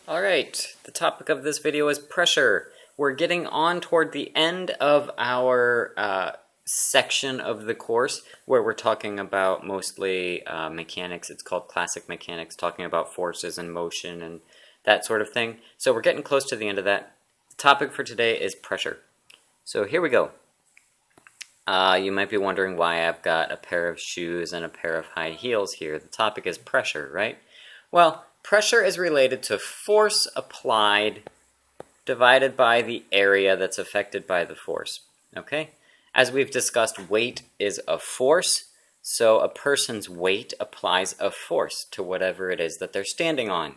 Alright, the topic of this video is pressure. We're getting on toward the end of our section of the course where we're talking about mostly mechanics. It's called classic mechanics, talking about forces and motion and that sort of thing. So we're getting close to the end of that. The topic for today is pressure. So here we go. You might be wondering why I've got a pair of shoes and a pair of high heels here. The topic is pressure, right? Well, pressure is related to force applied divided by the area that's affected by the force, okay? As we've discussed, weight is a force, so a person's weight applies a force to whatever it is that they're standing on,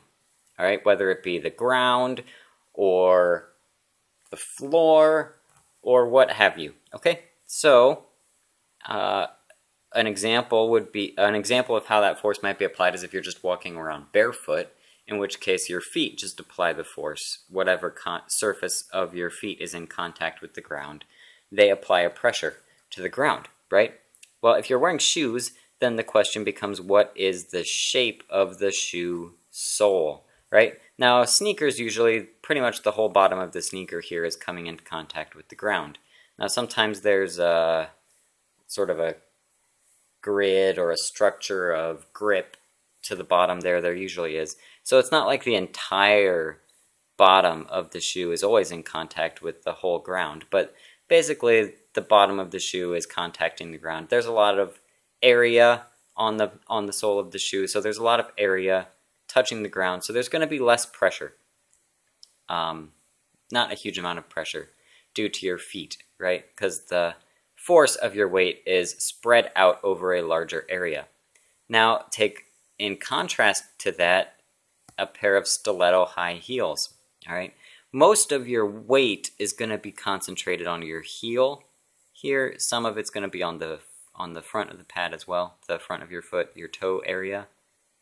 all right? Whether it be the ground or the floor or what have you, okay? So, an example of how that force might be applied is if you're just walking around barefoot, in which case your feet just apply the force. Whatever surface of your feet is in contact with the ground, they apply a pressure to the ground, right? Well, if you're wearing shoes, then the question becomes, what is the shape of the shoe sole, right? Now, sneakers, usually pretty much the whole bottom of the sneaker here is coming into contact with the ground. Now, sometimes there's a sort of a grid or a structure of grip to the bottom there usually is. So it's not like the entire bottom of the shoe is always in contact with the whole ground, but basically the bottom of the shoe is contacting the ground. There's a lot of area on the sole of the shoe, so there's a lot of area touching the ground, so there's going to be less pressure. Not a huge amount of pressure due to your feet, right? Because the force of your weight is spread out over a larger area. Now, take in contrast to that a pair of stiletto high heels, all right? Most of your weight is going to be concentrated on your heel here. Some of it's going to be on the front of the pad as well, the front of your foot, your toe area,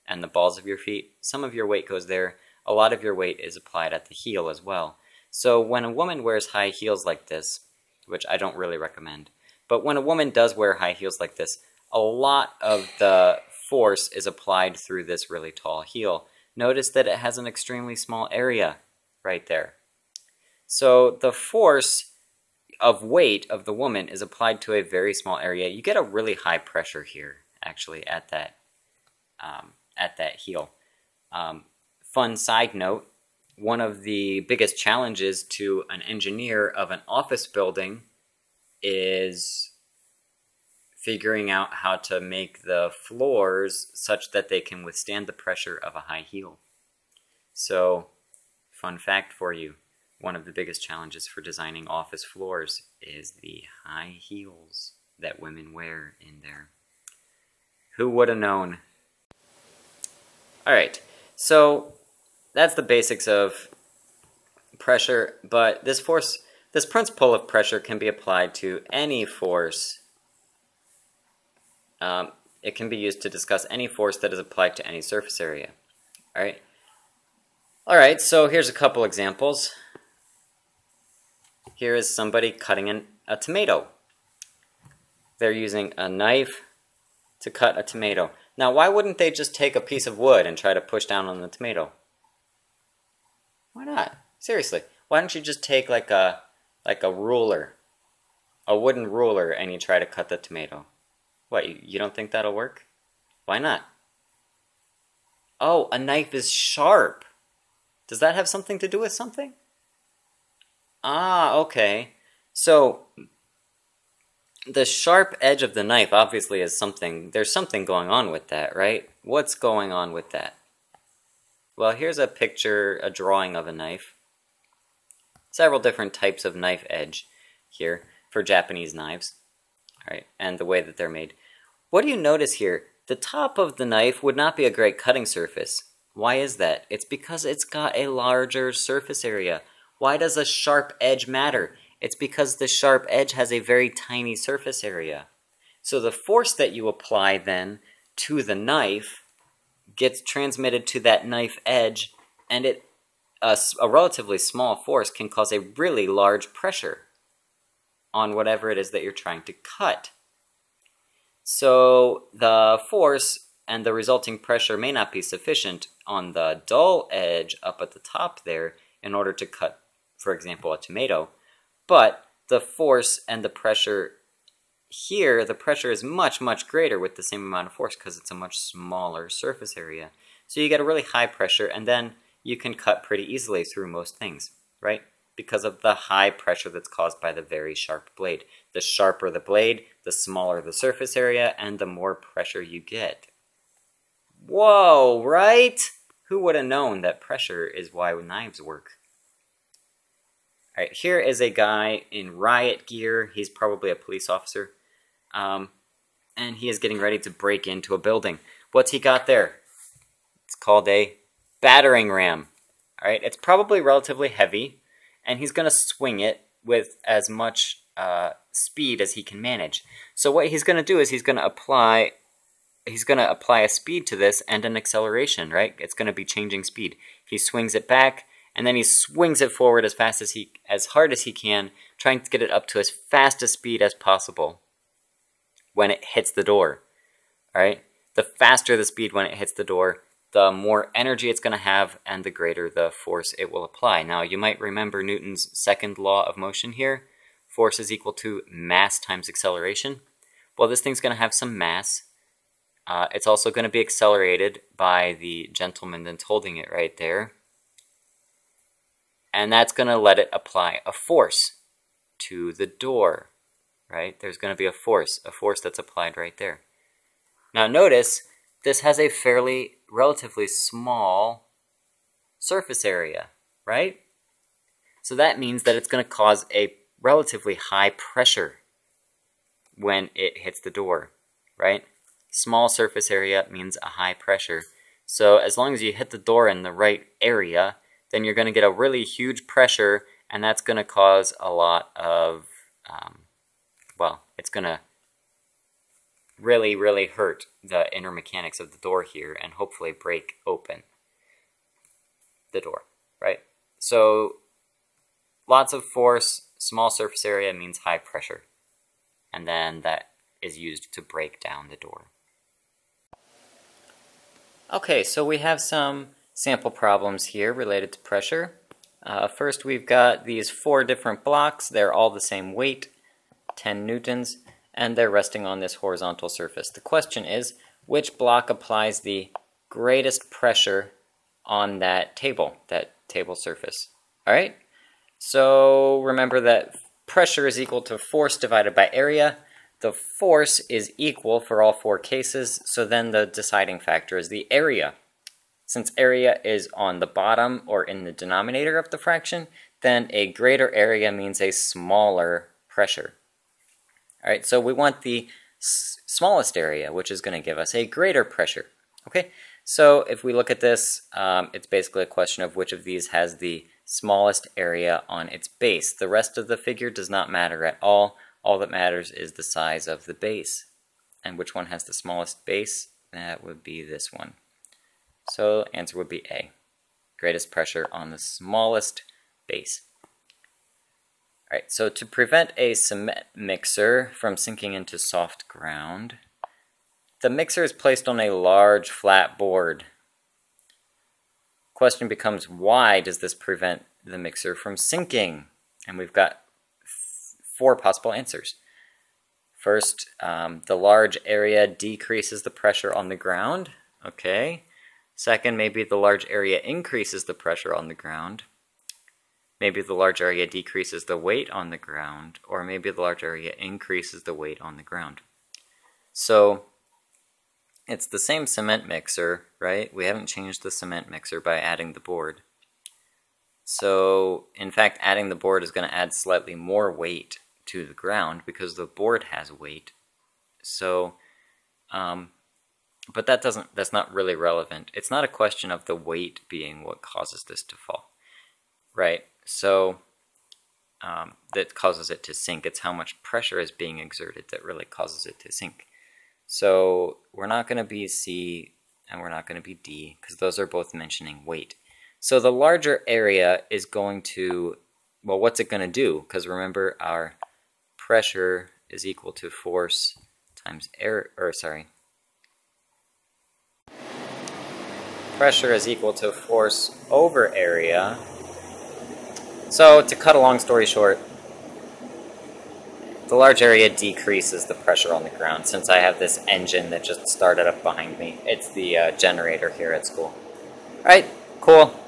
and the balls of your feet. Some of your weight goes there. A lot of your weight is applied at the heel as well. So when a woman wears high heels like this, which I don't really recommend, but when a woman does wear high heels like this, a lot of the force is applied through this really tall heel. Notice that it has an extremely small area right there. So the force of weight of the woman is applied to a very small area. You get a really high pressure here, actually, at that heel. Fun side note, one of the biggest challenges to an engineer of an office building is figuring out how to make the floors such that they can withstand the pressure of a high heel. So, fun fact for you, one of the biggest challenges for designing office floors is the high heels that women wear in there. Who would have known? Alright, so that's the basics of pressure, but this principle of pressure can be applied to any force. It can be used to discuss any force that is applied to any surface area. Alright, so here's a couple examples. Here is somebody cutting a tomato. They're using a knife to cut a tomato. Now, why wouldn't they just take a piece of wood and try to push down on the tomato? Why not? Seriously, why don't you just take like a ruler, a wooden ruler, and you try to cut the tomato? What, you don't think that'll work? Why not? Oh, a knife is sharp. Does that have something to do with something? Ah, okay. So, the sharp edge of the knife obviously is there's something going on with that, right? What's going on with that? Well, here's a picture, a drawing of a knife. Several different types of knife edge here for Japanese knives, all right, and the way that they're made. What do you notice here? The top of the knife would not be a great cutting surface. Why is that? It's because it's got a larger surface area. Why does a sharp edge matter? It's because the sharp edge has a very tiny surface area. So the force that you apply then to the knife gets transmitted to that knife edge, and a relatively small force can cause a really large pressure on whatever it is that you're trying to cut. So the force and the resulting pressure may not be sufficient on the dull edge up at the top there in order to cut, for example, a tomato. But the force and the pressure here, the pressure is much, much greater with the same amount of force because it's a much smaller surface area. So you get a really high pressure, and then you can cut pretty easily through most things, right? Because of the high pressure that's caused by the very sharp blade. The sharper the blade, the smaller the surface area, and the more pressure you get. Whoa, right? Who would have known that pressure is why knives work? All right, here is a guy in riot gear. He's probably a police officer. And he is getting ready to break into a building. What's he got there? It's called a battering ram. All right, it's probably relatively heavy, and he's going to swing it with as much speed as he can manage. So what he's going to do is he's going to apply a speed to this and an acceleration, right? It's going to be changing speed. He swings it back, and then he swings it forward as hard as he can, trying to get it up to as fast a speed as possible when it hits the door. All right? The faster the speed when it hits the door, the more energy it's going to have, and the greater the force it will apply. Now, you might remember Newton's second law of motion here. Force is equal to mass times acceleration. Well, this thing's going to have some mass. It's also going to be accelerated by the gentleman that's holding it right there. And that's going to let it apply a force to the door, right? There's going to be a force that's applied right there. Now notice, this has a relatively small surface area, right? So that means that it's going to cause a relatively high pressure when it hits the door, right? Small surface area means a high pressure. So as long as you hit the door in the right area, then you're going to get a really huge pressure, and that's going to cause a lot of, it's going to really, really hurt the inner mechanics of the door here and hopefully break open the door, right? So lots of force, small surface area means high pressure, and then that is used to break down the door. Okay, so we have some sample problems here related to pressure. First, we've got these 4 different blocks. They're all the same weight, 10 newtons, and they're resting on this horizontal surface. The question is, which block applies the greatest pressure on that table surface? All right? So remember that pressure is equal to force divided by area. The force is equal for all 4 cases, so then the deciding factor is the area. Since area is on the bottom or in the denominator of the fraction, then a greater area means a smaller pressure. All right, so we want the smallest area, which is going to give us a greater pressure. Okay, so if we look at this, it's basically a question of which of these has the smallest area on its base. The rest of the figure does not matter at all. All that matters is the size of the base. And which one has the smallest base? That would be this one. So the answer would be A. Greatest pressure on the smallest base. Alright, so to prevent a cement mixer from sinking into soft ground, the mixer is placed on a large flat board. Question becomes, why does this prevent the mixer from sinking? And we've got 4 possible answers. First, the large area decreases the pressure on the ground. Okay. Second, maybe the large area increases the pressure on the ground. Maybe the large area decreases the weight on the ground, or maybe the large area increases the weight on the ground. So it's the same cement mixer, right? We haven't changed the cement mixer by adding the board. So in fact, adding the board is going to add slightly more weight to the ground because the board has weight. So, but that's not really relevant. It's not a question of the weight being what causes this to fall, right? So that causes it to sink. It's how much pressure is being exerted that really causes it to sink. So we're not going to be C and we're not going to be D because those are both mentioning weight. So the larger area is going to, well, what's it going to do? Because remember, our pressure is equal to force times area, pressure is equal to force over area. So, to cut a long story short, the large area decreases the pressure on the ground since I have this engine that just started up behind me. It's the generator here at school. Alright, cool.